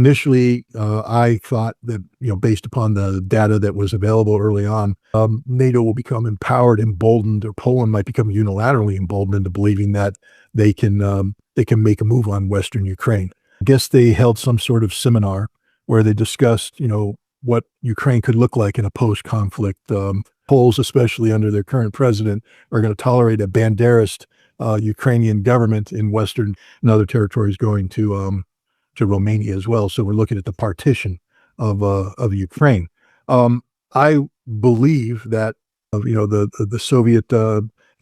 Initially, I thought that, based upon the data that was available early on, NATO will become empowered, emboldened, or Poland might become unilaterally emboldened into believing that they can make a move on Western Ukraine. I guess they held some sort of seminar where they discussed, what Ukraine could look like in a post-conflict. Poles, especially under their current president, are going to tolerate a Banderist Ukrainian government in Western and other territories going to Romania as well. So we're looking at the partition of Ukraine. I believe that the Soviet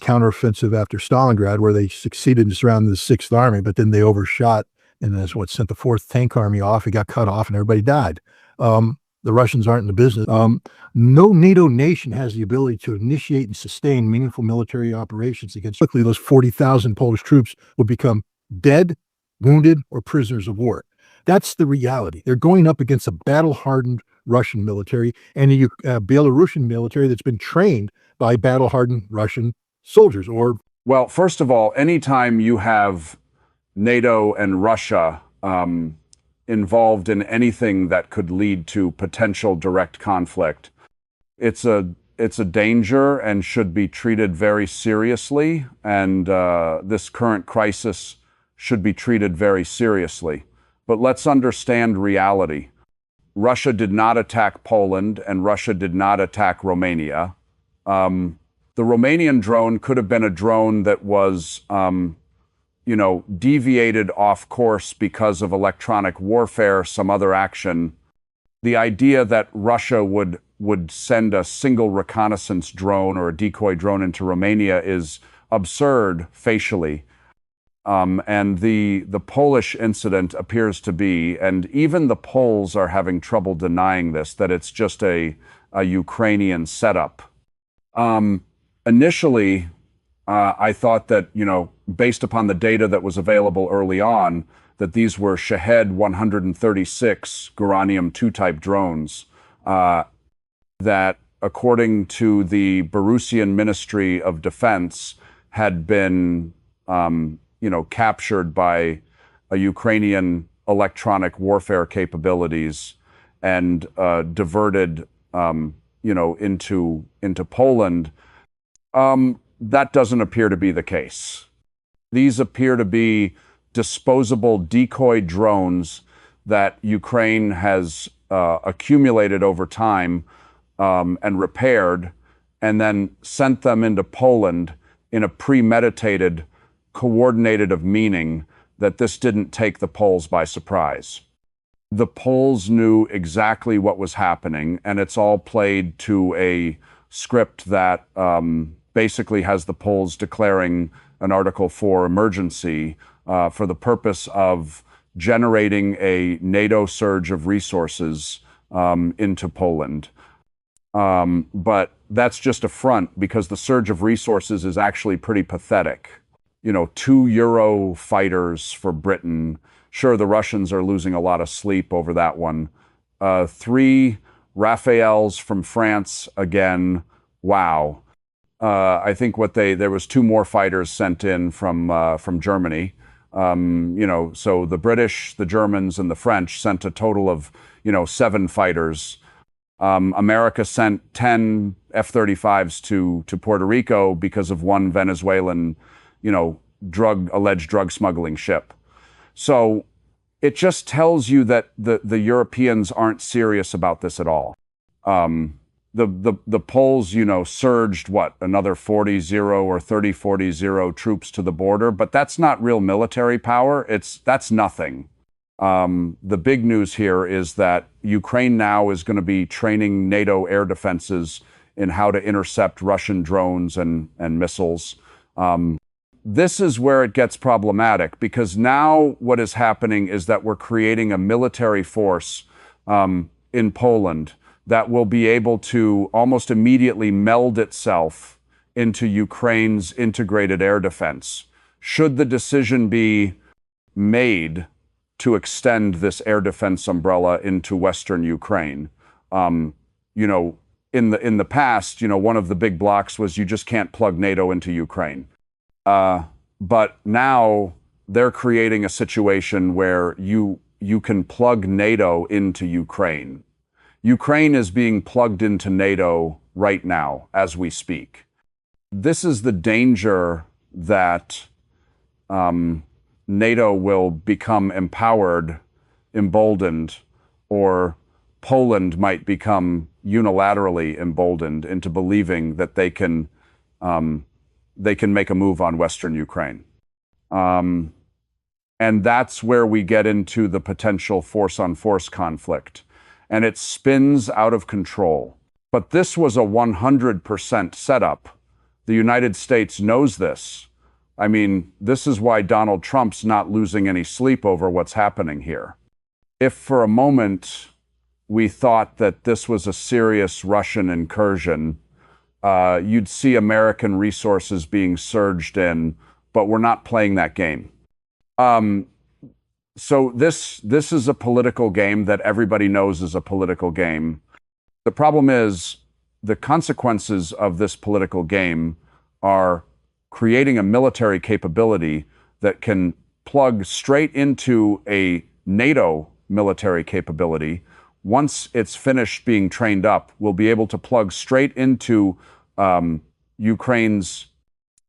counteroffensive after Stalingrad, where they succeeded in surrounding the Sixth Army, but then they overshot and that's what sent the Fourth Tank Army off. It got cut off and everybody died. The Russians aren't in the business. No NATO nation has the ability to initiate and sustain meaningful military operations against quickly. Those 40,000 Polish troops would become dead, wounded, or prisoners of war. That's the reality. They're going up against a battle-hardened Russian military and a Belarusian military that's been trained by battle-hardened Russian soldiers. Well, first of all, anytime you have NATO and Russia involved in anything that could lead to potential direct conflict, it's a danger and should be treated very seriously. And this current crisis should be treated very seriously. But let's understand reality. Russia did not attack Poland and Russia did not attack Romania. The Romanian drone could have been a drone that was, deviated off course because of electronic warfare, some other action. The idea that Russia would send a single reconnaissance drone or a decoy drone into Romania is absurd facially. And the Polish incident appears to be, and even the Poles are having trouble denying this, that it's just a Ukrainian setup. Initially, I thought that, based upon the data that was available early on, that these were Shahed 136 Guranium-2 type drones, that according to the Belarusian Ministry of Defense had been captured by a Ukrainian electronic warfare capabilities and diverted, into Poland. That doesn't appear to be the case. These appear to be disposable decoy drones that Ukraine has accumulated over time and repaired, and then sent them into Poland in a premeditated, coordinated of meaning that this didn't take the Poles by surprise. The Poles knew exactly what was happening, and it's all played to a script that basically has the Poles declaring an Article 4 emergency for the purpose of generating a NATO surge of resources into Poland. But that's just a front, because the surge of resources is actually pretty pathetic. 2 Euro fighters for Britain. Sure, the Russians are losing a lot of sleep over that one. 3 Rafales from France again. Wow. I think there was 2 more fighters sent in from Germany. So the British, the Germans, and the French sent a total of 7 fighters. America sent 10 F-35s to Puerto Rico because of one Venezuelan, alleged drug smuggling ship. So it just tells you that the Europeans aren't serious about this at all. The Poles, surged another 40-0 or 30-40-0 troops to the border, but that's not real military power. That's nothing. The big news here is that Ukraine now is going to be training NATO air defenses in how to intercept Russian drones and missiles. This is where it gets problematic, because now what is happening is that we're creating a military force in Poland that will be able to almost immediately meld itself into Ukraine's integrated air defense. Should the decision be made to extend this air defense umbrella into Western Ukraine. In the past, one of the big blocks was you just can't plug NATO into Ukraine. But now they're creating a situation where you you can plug NATO into Ukraine. Ukraine is being plugged into NATO right now as we speak. This is the danger that NATO will become empowered, emboldened, or Poland might become unilaterally emboldened into believing that they can make a move on Western Ukraine. And that's where we get into the potential force-on-force conflict. And it spins out of control. But this was a 100% setup. The United States knows this. I mean, this is why Donald Trump's not losing any sleep over what's happening here. If for a moment we thought that this was a serious Russian incursion, you'd see American resources being surged in, but we're not playing that game. So this is a political game that everybody knows is a political game. The problem is the consequences of this political game are creating a military capability that can plug straight into a NATO military capability. Once it's finished being trained up, we'll be able to plug straight into Ukraine's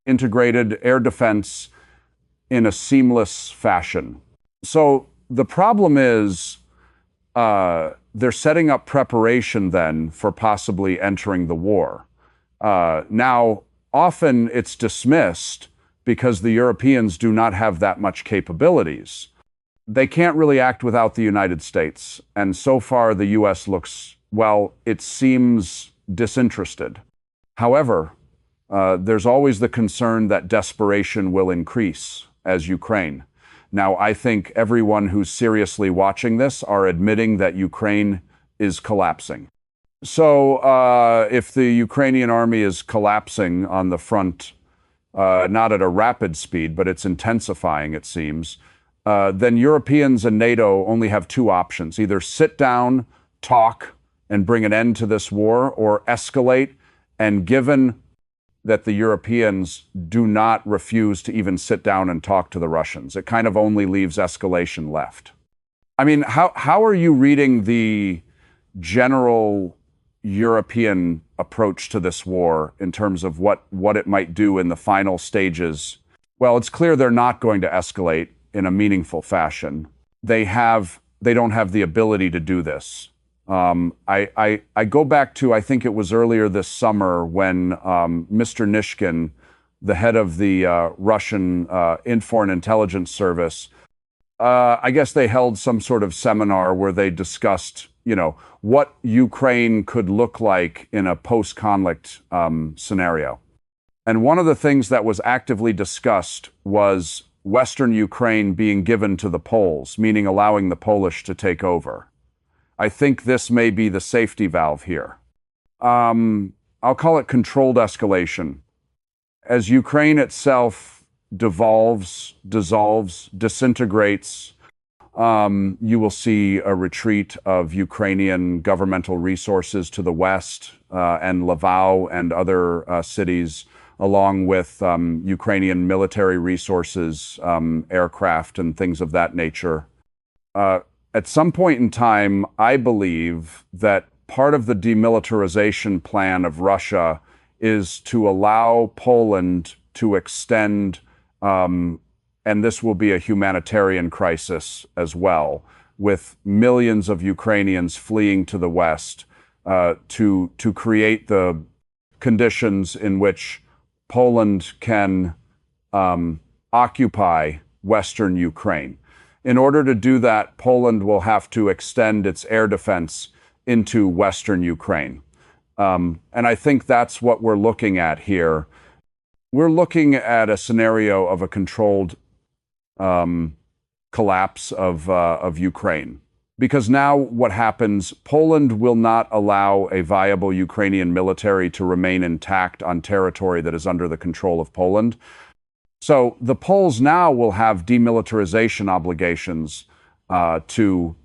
integrated air defense in a seamless fashion. So the problem is they're setting up preparation then for possibly entering the war. Now, often it's dismissed because the Europeans do not have that much capabilities. They can't really act without the United States. And so far, the US looks, well, it seems disinterested. However, there's always the concern that desperation will increase as Ukraine. Now, I think everyone who's seriously watching this are admitting that Ukraine is collapsing. So if the Ukrainian army is collapsing on the front, not at a rapid speed, but it's intensifying, it seems, then Europeans and NATO only have two options: either sit down, talk, and bring an end to this war, or escalate. And given that the Europeans do not refuse to even sit down and talk to the Russians, it kind of only leaves escalation left. I mean, how are you reading the general European approach to this war in terms of what it might do in the final stages? Well, it's clear they're not going to escalate in a meaningful fashion. They don't have the ability to do this. I go back to, I think it was earlier this summer when Mr. Nishkin, the head of the Russian Foreign Intelligence Service, I guess they held some sort of seminar where they discussed, what Ukraine could look like in a post-conflict scenario. And one of the things that was actively discussed was Western Ukraine being given to the Poles, meaning allowing the Polish to take over. I think this may be the safety valve here. I'll call it controlled escalation. As Ukraine itself devolves, dissolves, disintegrates, you will see a retreat of Ukrainian governmental resources to the west and Lvov and other cities, along with Ukrainian military resources, aircraft, and things of that nature. At some point in time, I believe that part of the demilitarization plan of Russia is to allow Poland to extend, and this will be a humanitarian crisis as well, with millions of Ukrainians fleeing to the West, to create the conditions in which Poland can occupy Western Ukraine. In order to do that, Poland will have to extend its air defense into Western Ukraine. And I think that's what we're looking at here. We're looking at a scenario of a controlled collapse of Ukraine. Because now what happens, Poland will not allow a viable Ukrainian military to remain intact on territory that is under the control of Poland. So the Poles now will have demilitarization obligations to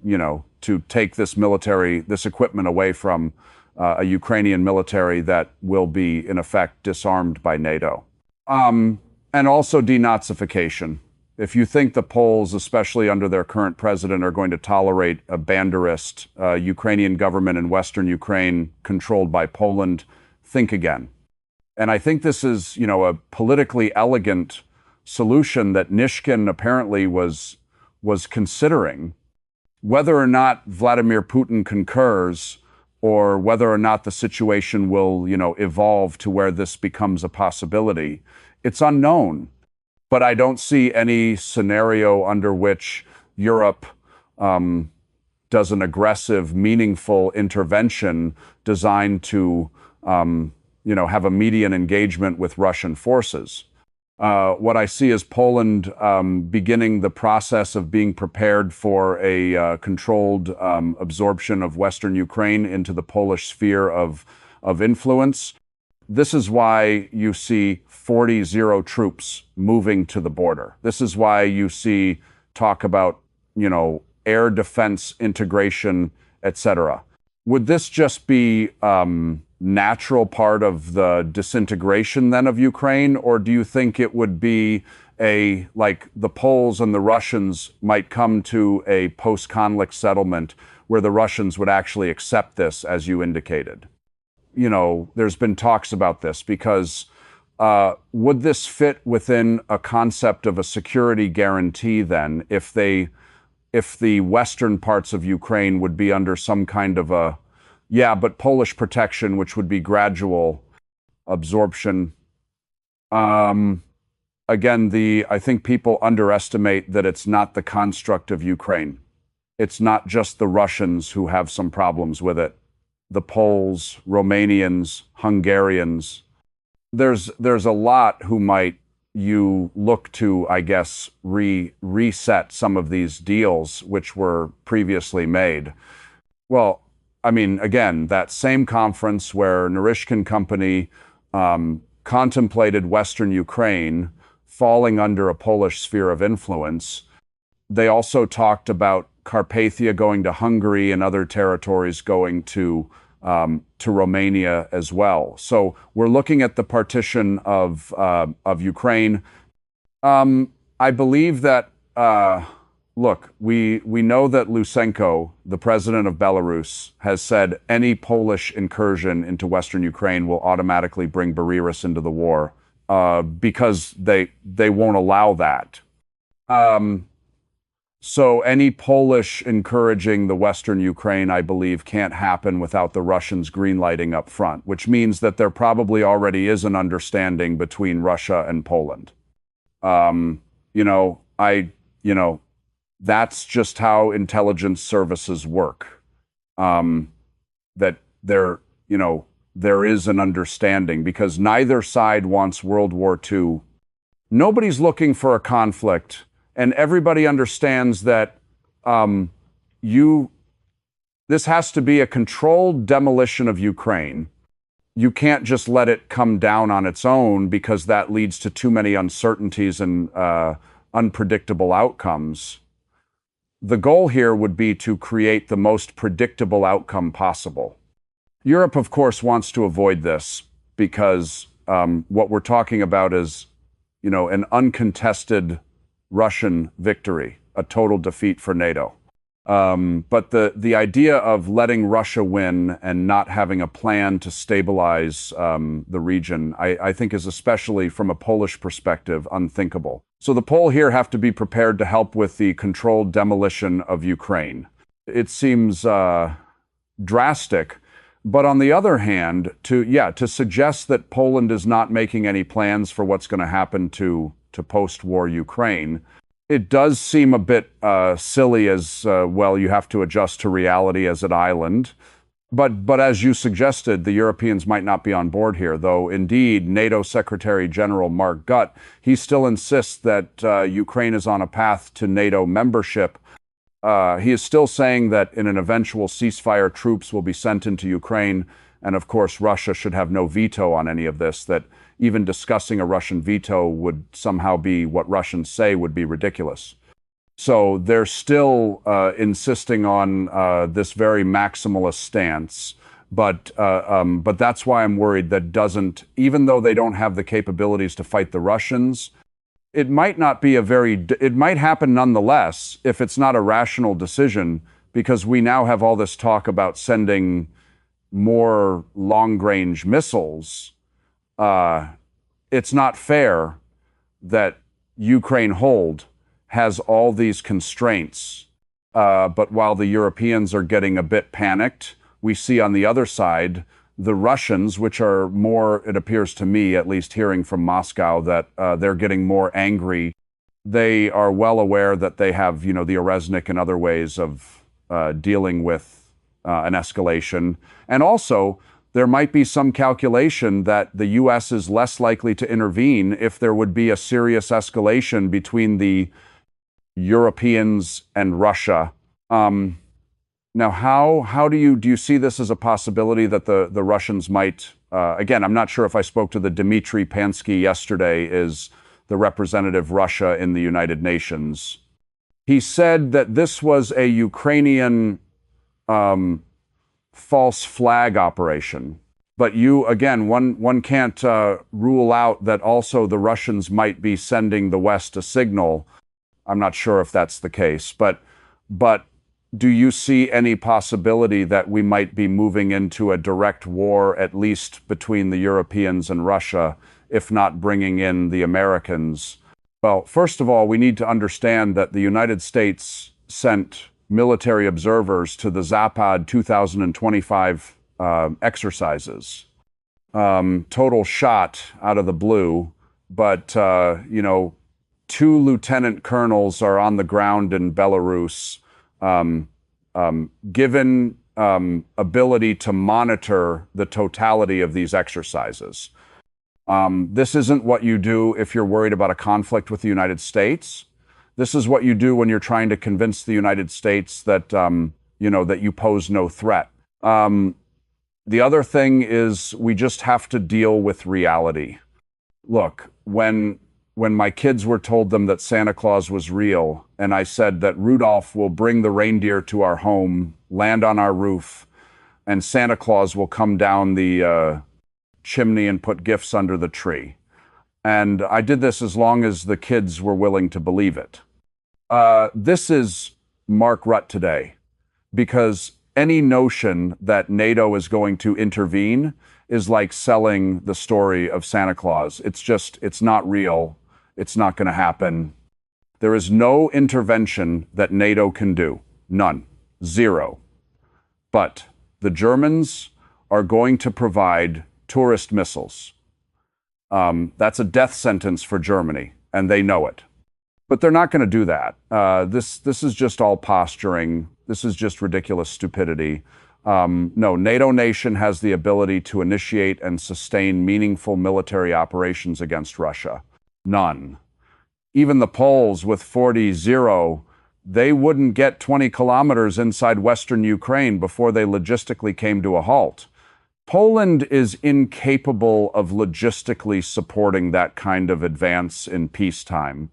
take this equipment away from a Ukrainian military that will be, in effect, disarmed by NATO. And also denazification. If you think the Poles, especially under their current president, are going to tolerate a banderist Ukrainian government in Western Ukraine controlled by Poland, think again. And I think this is, a politically elegant solution that Nishkin apparently was considering. Whether or not Vladimir Putin concurs, or whether or not the situation will, evolve to where this becomes a possibility, it's unknown. But I don't see any scenario under which Europe does an aggressive, meaningful intervention designed to, have immediate engagement with Russian forces. What I see is Poland beginning the process of being prepared for a controlled absorption of Western Ukraine into the Polish sphere of influence. This is why you see 40 troops moving to the border. This is why you see talk about, air defense integration, etc. Would this just be natural part of the disintegration then of Ukraine, or do you think it would be like the Poles and the Russians might come to a post-conflict settlement where the Russians would actually accept this, as you indicated? There's been talks about this because would this fit within a concept of a security guarantee then if the western parts of Ukraine would be under some kind of but Polish protection, which would be gradual absorption? Again, I think people underestimate that it's not the construct of Ukraine. It's not just the Russians who have some problems with it. The Poles, Romanians, Hungarians. There's a lot who might you look to, I guess, reset some of these deals which were previously made. Well, I mean, again, that same conference where Narishkin Company contemplated Western Ukraine falling under a Polish sphere of influence, they also talked about Carpathia going to Hungary and other territories going to Romania as well. So we're looking at the partition of Ukraine. I believe that, look, we know that Lysenko, the president of Belarus, has said any Polish incursion into Western Ukraine will automatically bring Belarus into the war because they won't allow that. So any Polish encouraging the Western Ukraine, I believe, can't happen without the Russians greenlighting up front, which means that there probably already is an understanding between Russia and Poland. That's just how intelligence services work. That there is an understanding because neither side wants World War II. Nobody's looking for a conflict. And everybody understands that this has to be a controlled demolition of Ukraine. You can't just let it come down on its own because that leads to too many uncertainties and unpredictable outcomes. The goal here would be to create the most predictable outcome possible. Europe, of course, wants to avoid this because what we're talking about is, an uncontested Russian victory, a total defeat for NATO. But the idea of letting Russia win and not having a plan to stabilize the region, I think is, especially from a Polish perspective, unthinkable. So the Poles here have to be prepared to help with the controlled demolition of Ukraine. It seems drastic, but on the other hand, to suggest that Poland is not making any plans for what's going to happen to post-war Ukraine, it does seem a bit silly as well. You have to adjust to reality as an island. But as you suggested, the Europeans might not be on board here, though indeed NATO Secretary General Mark Gutt, he still insists that Ukraine is on a path to NATO membership. He is still saying that in an eventual ceasefire, troops will be sent into Ukraine. And of course, Russia should have no veto on any of this, that even discussing a Russian veto would somehow be what Russians say would be ridiculous. So they're still insisting on this very maximalist stance. But that's why I'm worried that even though they don't have the capabilities to fight the Russians, it might not be it might happen nonetheless if it's not a rational decision, because we now have all this talk about sending more long-range missiles. It's not fair that Ukraine hold has all these constraints. But while the Europeans are getting a bit panicked, we see on the other side the Russians, which are more, it appears to me, at least hearing from Moscow, that they're getting more angry. They are well aware that they have, the Oreznik and other ways of dealing with an escalation. And also, there might be some calculation that the U.S. is less likely to intervene if there would be a serious escalation between the Europeans and Russia. Now, how do you see this as a possibility that the Russians might, again, I'm not sure if I spoke to the Dmitry Pansky yesterday, is the representative Russia in the United Nations. He said that this was a Ukrainian false flag operation. But one can't rule out that also the Russians might be sending the West a signal. I'm not sure if that's the case, but do you see any possibility that we might be moving into a direct war, at least between the Europeans and Russia, if not bringing in the Americans? Well, first of all, we need to understand that the United States sent military observers to the Zapad 2025 exercises. Total shot out of the blue, but, two lieutenant colonels are on the ground in Belarus, given ability to monitor the totality of these exercises. This isn't what you do if you're worried about a conflict with the United States. This is what you do when you're trying to convince the United States that, that you pose no threat. The other thing is we just have to deal with reality. Look, when my kids were told them that Santa Claus was real, and I said that Rudolph will bring the reindeer to our home, land on our roof, and Santa Claus will come down the chimney and put gifts under the tree. And I did this as long as the kids were willing to believe it. This is Mark Rutte today, because any notion that NATO is going to intervene is like selling the story of Santa Claus. It's not real. It's not going to happen. There is no intervention that NATO can do. None. Zero. But the Germans are going to provide tourist missiles. That's a death sentence for Germany, and they know it. But they're not going to do that. This is just all posturing. This is just ridiculous stupidity. No, NATO nation has the ability to initiate and sustain meaningful military operations against Russia. None. Even the Poles with 40-0, they wouldn't get 20 kilometers inside Western Ukraine before they logistically came to a halt. Poland is incapable of logistically supporting that kind of advance in peacetime.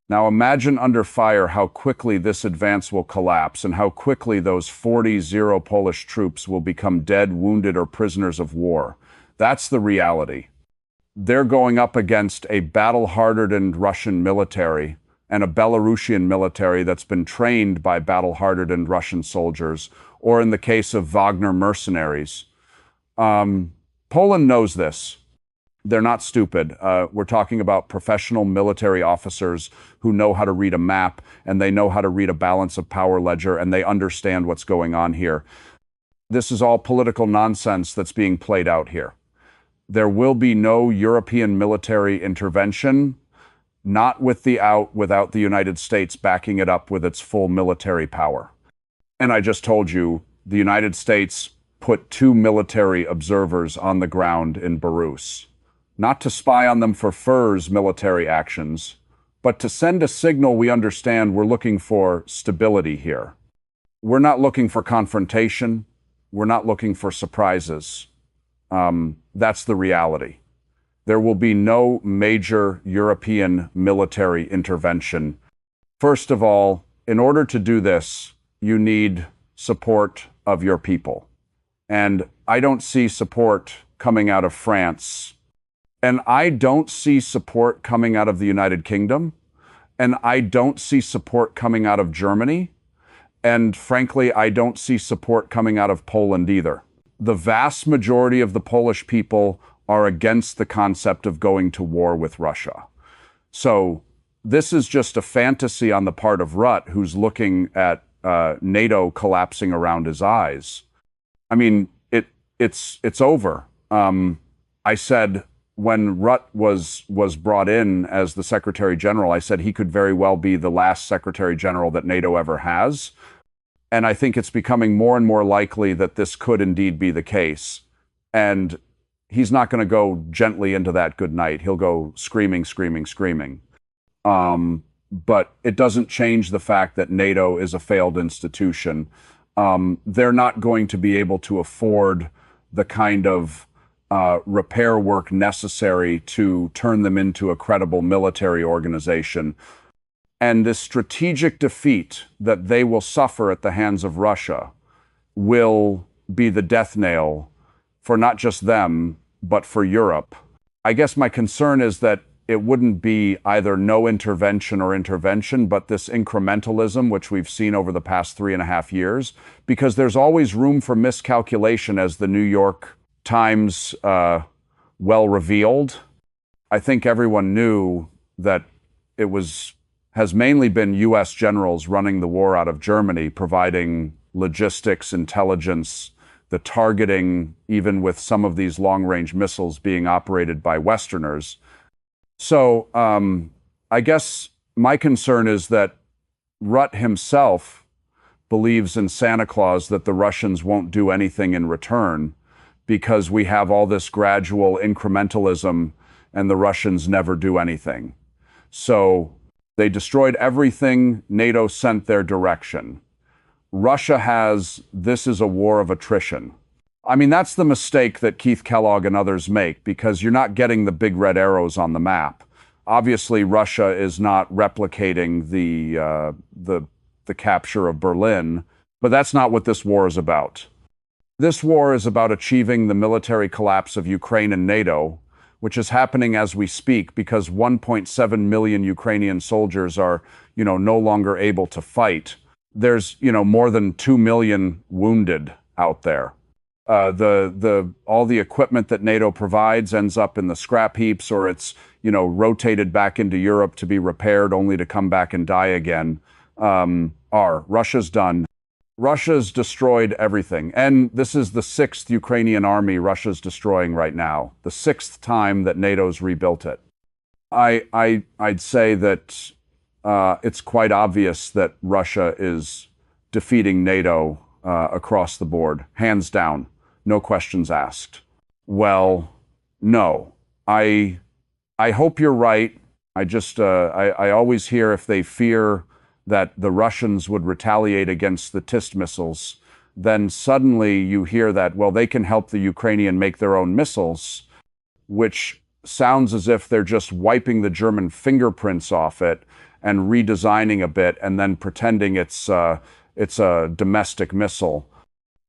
Now imagine under fire how quickly this advance will collapse and how quickly those 40-0 Polish troops will become dead, wounded, or prisoners of war. That's the reality. They're going up against a battle-hardened Russian military and a Belarusian military that's been trained by battle-hardened Russian soldiers, or in the case of Wagner mercenaries. Poland knows this. They're not stupid. We're talking about professional military officers who know how to read a map, and they know how to read a balance of power ledger, and they understand what's going on here. This is all political nonsense that's being played out here. There will be no European military intervention, not without the United States backing it up with its full military power. And I just told you, the United States put 2 military observers on the ground in Belarus, not to spy on them for FIR's military actions, but to send a signal we understand we're looking for stability here. We're not looking for confrontation. We're not looking for surprises. That's the reality. There will be no major European military intervention. First of all, in order to do this, you need support of your people. And I don't see support coming out of France And I don't see support coming out of the United Kingdom, and I don't see support coming out of Germany. And frankly, I don't see support coming out of Poland either. The vast majority of the Polish people are against the concept of going to war with Russia. So this is just a fantasy on the part of Rutt, who's looking at NATO collapsing around his eyes. I mean, it's over. I said when Rutt was brought in as the Secretary General, I said he could very well be the last Secretary General that NATO ever has. And I think it's becoming more and more likely that this could indeed be the case. And he's not going to go gently into that good night. He'll go screaming, screaming, screaming. But it doesn't change the fact that NATO is a failed institution. They're not going to be able to afford the kind of repair work necessary to turn them into a credible military organization. And this strategic defeat that they will suffer at the hands of Russia will be the death nail for not just them, but for Europe. I guess my concern is that it wouldn't be either no intervention or intervention, but this incrementalism, which we've seen over the past 3.5 years, because there's always room for miscalculation, as the New York Times well revealed. I think everyone knew that it has mainly been U.S. generals running the war out of Germany, providing logistics, intelligence, the targeting, even with some of these long-range missiles being operated by Westerners. So I guess my concern is that Rutt himself believes in Santa Claus, that the Russians won't do anything in return because we have all this gradual incrementalism and the Russians never do anything. So they destroyed everything NATO sent their direction. Russia this is a war of attrition. I mean, that's the mistake that Keith Kellogg and others make, because you're not getting the big red arrows on the map. Obviously, Russia is not replicating the capture of Berlin, but that's not what this war is about. This war is about achieving the military collapse of Ukraine and NATO, which is happening as we speak, because 1.7 million Ukrainian soldiers are, no longer able to fight. There's, more than 2 million wounded out there. All the equipment that NATO provides ends up in the scrap heaps, or it's, rotated back into Europe to be repaired only to come back and die again. Russia's done. Russia's destroyed everything. And this is the 6th Ukrainian army Russia's destroying right now, the 6th time that NATO's rebuilt it. I'd say that it's quite obvious that Russia is defeating NATO across the board, hands down, no questions asked. Well, no. I hope you're right. I always hear if they fear that the Russians would retaliate against the TIST missiles, then suddenly you hear that, well, they can help the Ukrainian make their own missiles, which sounds as if they're just wiping the German fingerprints off it and redesigning a bit and then pretending it's a domestic missile.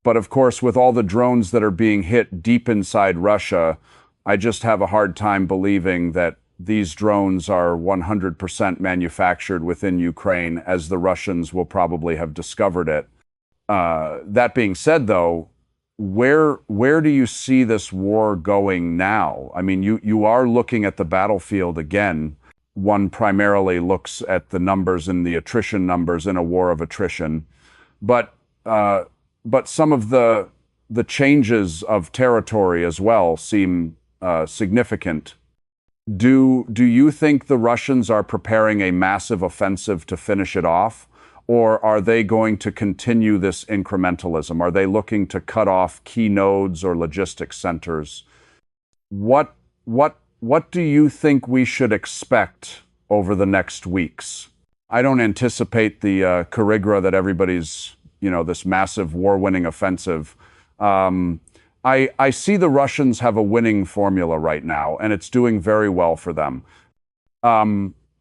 But of course, with all the drones that are being hit deep inside Russia, I just have a hard time believing that these drones are 100% manufactured within Ukraine, as the Russians will probably have discovered it. That being said, though, where do you see this war going now? I mean, you are looking at the battlefield again. One primarily looks at the numbers and the attrition numbers in a war of attrition, but some of the changes of territory as well seem significant. Do you think the Russians are preparing a massive offensive to finish it off? Or are they going to continue this incrementalism? Are they looking to cut off key nodes or logistics centers? What do you think we should expect over the next weeks? I don't anticipate the Kurigra that everybody's, this massive war-winning offensive. I see the Russians have a winning formula right now, and it's doing very well for them.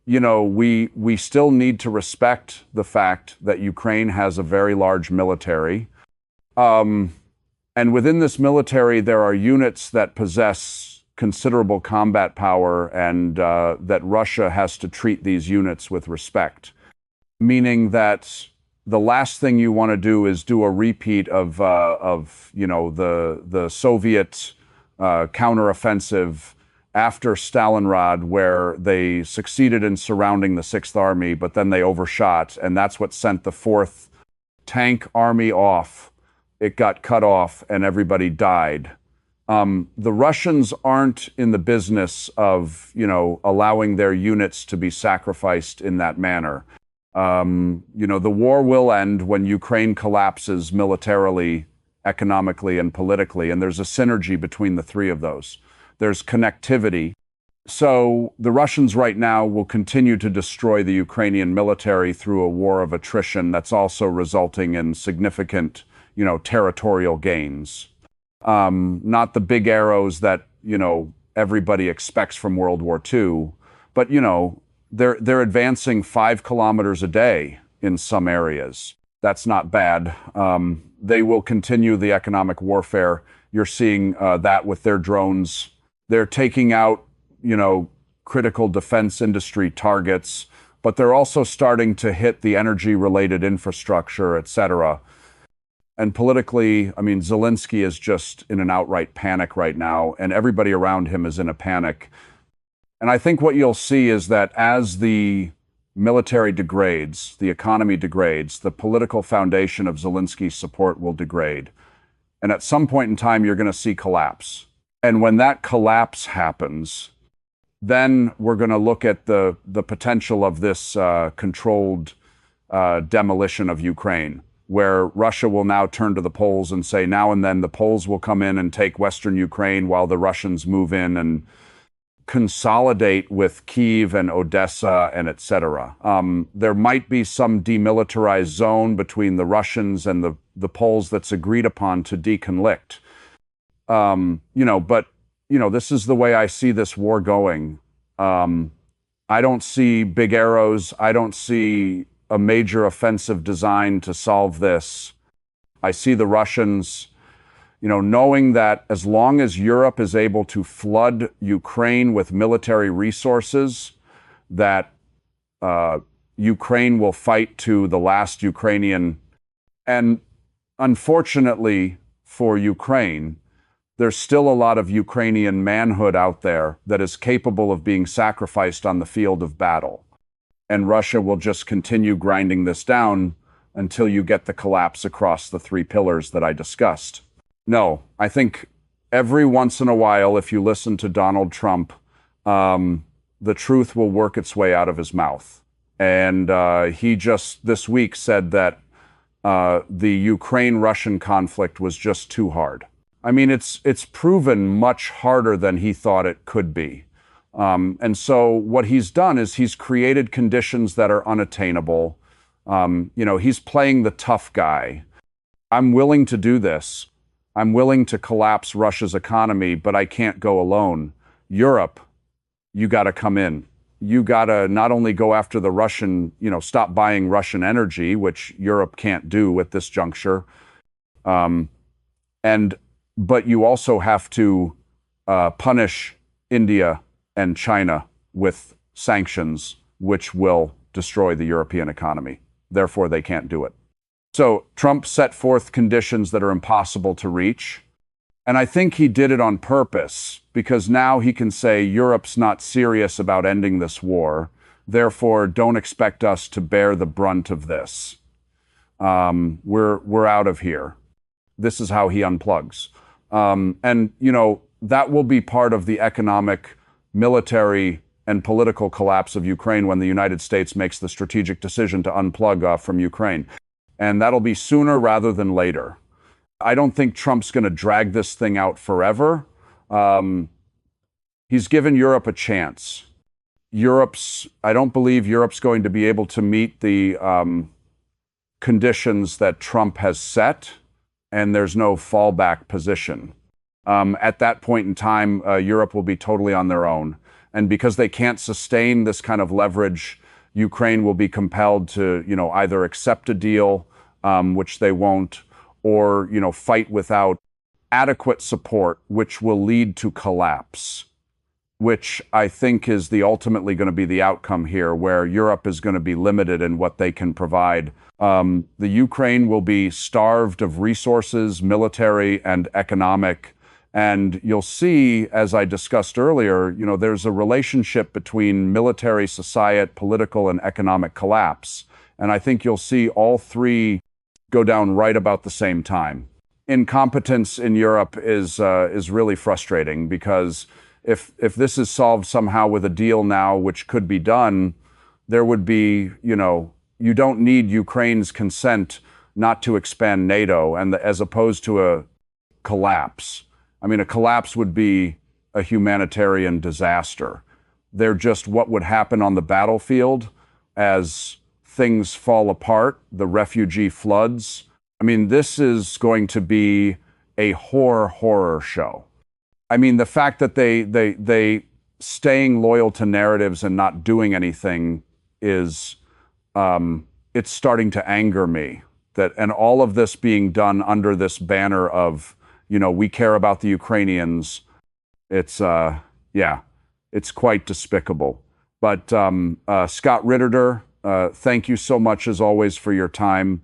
We still need to respect the fact that Ukraine has a very large military. And within this military, there are units that possess considerable combat power and that Russia has to treat these units with respect, meaning that the last thing you want to do is do a repeat of the Soviet counteroffensive after Stalingrad, where they succeeded in surrounding the Sixth Army, but then they overshot, and that's what sent the Fourth Tank Army off. It got cut off, and everybody died. The Russians aren't in the business of, allowing their units to be sacrificed in that manner. The war will end when Ukraine collapses militarily, economically, and politically, and there's a synergy between the three of those. There's connectivity. So the Russians right now will continue to destroy the Ukrainian military through a war of attrition that's also resulting in significant, territorial gains. Not the big arrows that, everybody expects from World War II, but, they're advancing 5 kilometers a day in some areas. That's not bad. They will continue the economic warfare. You're seeing that with their drones. They're taking out, critical defense industry targets, but they're also starting to hit the energy-related infrastructure, et cetera. And politically, Zelensky is just in an outright panic right now, and everybody around him is in a panic. And I think what you'll see is that as the military degrades, the economy degrades, the political foundation of Zelensky's support will degrade. And at some point in time, you're going to see collapse. And when that collapse happens, then we're going to look at the potential of this controlled demolition of Ukraine, where Russia will now turn to the Poles and say, now and then the Poles will come in and take Western Ukraine while the Russians move in and consolidate with Kyiv and Odessa and et cetera. There might be some demilitarized zone between the Russians and the Poles that's agreed upon to deconflict. But this is the way I see this war going. I don't see big arrows. I don't see a major offensive design to solve this. I see the Russians, knowing that as long as Europe is able to flood Ukraine with military resources, that Ukraine will fight to the last Ukrainian. And unfortunately for Ukraine, there's still a lot of Ukrainian manhood out there that is capable of being sacrificed on the field of battle. And Russia will just continue grinding this down until you get the collapse across the 3 pillars that I discussed. No, I think every once in a while, if you listen to Donald Trump, the truth will work its way out of his mouth. And he just this week said that the Ukraine-Russian conflict was just too hard. It's proven much harder than he thought it could be. And so what he's done is he's created conditions that are unattainable. He's playing the tough guy. I'm willing to do this. I'm willing to collapse Russia's economy, but I can't go alone. Europe, you got to come in. You got to not only go after the Russian, stop buying Russian energy, which Europe can't do at this juncture. But you also have to punish India and China with sanctions, which will destroy the European economy. Therefore, they can't do it. So Trump set forth conditions that are impossible to reach. And I think he did it on purpose, because now he can say Europe's not serious about ending this war. Therefore, don't expect us to bear the brunt of this. We're out of here. This is how he unplugs. That will be part of the economic, military, and political collapse of Ukraine when the United States makes the strategic decision to unplug from Ukraine. And that'll be sooner rather than later. I don't think Trump's going to drag this thing out forever. He's given Europe a chance. I don't believe Europe's going to be able to meet the conditions that Trump has set, and there's no fallback position. At that point in time, Europe will be totally on their own. And because they can't sustain this kind of leverage, Ukraine will be compelled to, either accept a deal, which they won't, or, fight without adequate support, which will lead to collapse, which I think is ultimately going to be the outcome here, where Europe is going to be limited in what they can provide. The Ukraine will be starved of resources, military and economic. And you'll see, as I discussed earlier, there's a relationship between military, society, political, and economic collapse. And I think you'll see all three go down right about the same time. Incompetence in Europe is really frustrating, because if this is solved somehow with a deal now, which could be done, there would be, you don't need Ukraine's consent not to expand NATO, and as opposed to a collapse. I mean, a collapse would be a humanitarian disaster. They're just what would happen on the battlefield as things fall apart, the refugee floods. I mean, this is going to be a horror show. I mean, the fact that they staying loyal to narratives and not doing anything is, it's starting to anger me. And all of this being done under this banner of, we care about the Ukrainians. It's it's quite despicable. But Scott Ritter, thank you so much as always for your time.